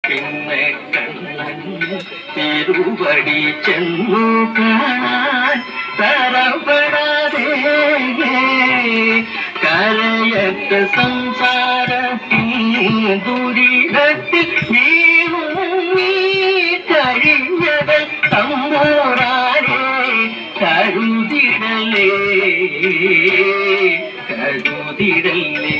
പിന്നെ കണ്ണൻ തിരുവടി ചെന്നു കാണാൻ തരപ്പെടാതെ കരയറ്റ സംസാരത്തിൽ ദുരിതത്തിൽ വീണു കഴിഞ്ഞത് തമ്പുരാനെ കരുതിടലേ കരുതിടലേ.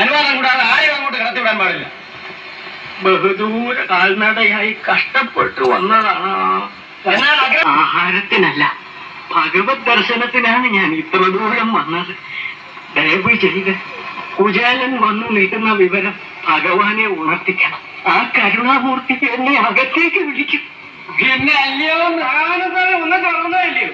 അനുവാദം കൂടാതെ ആരും അങ്ങോട്ട് കടത്തിവിടാൻ പാടില്ല. ബഹുദൂര കാൽനടയായി കഷ്ടപ്പെട്ടു വന്നതാണ്. ആഹാരത്തിനല്ല, ഭഗവത് ദർശനത്തിനാണ് ഞാൻ ഇത്ര ദൂരം വന്നത്. ദയവ് ചെയ്യുക, കുചേലൻ വന്നു നീട്ടുന്ന വിവരം ഭഗവാനെ ഉണർത്തിക്കണം. ആ കരുണാമൂർത്തി എന്നെ അകത്തേക്ക് വിളിക്കും. പിന്നെ അല്ലയോ ഒന്നും തുറന്നല്ലോ.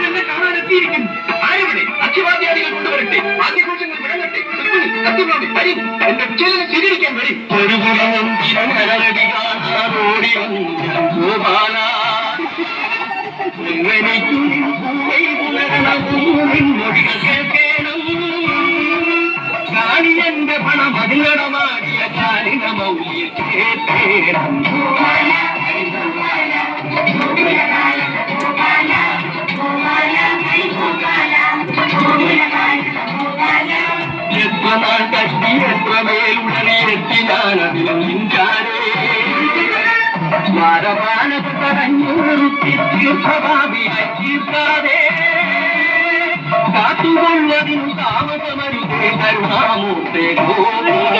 എന്നെ കാണാനെത്തിയിരിക്കുന്നു. ആരെവിടെ? അക്ഷവാദ്യാദികൾ കൊണ്ടുവരട്ടെ. ആദ്യഘോഷങ്ങൾ വിടങ്ങട്ടെ. എന്റെ കുചേലനെ സ്വീകരിക്കാൻ വരും. ഒരു കാണിയന്റെ പണം അതിനടമാടിയ കാലിന മൗലിയേണം. എത്ര നാൾ കത്തി എത്ര മേലുടനെത്തി ഞാനതിലും നിൻകാരേ സ്മാരമാനത്ത് തടഞ്ഞു തീർത്ഥഭാവിയായി തീർക്കാതെ കാത്തുകൊള്ളതിനു താമസമരുതേ കരുണാമൂർത്തേ. ഗോപാല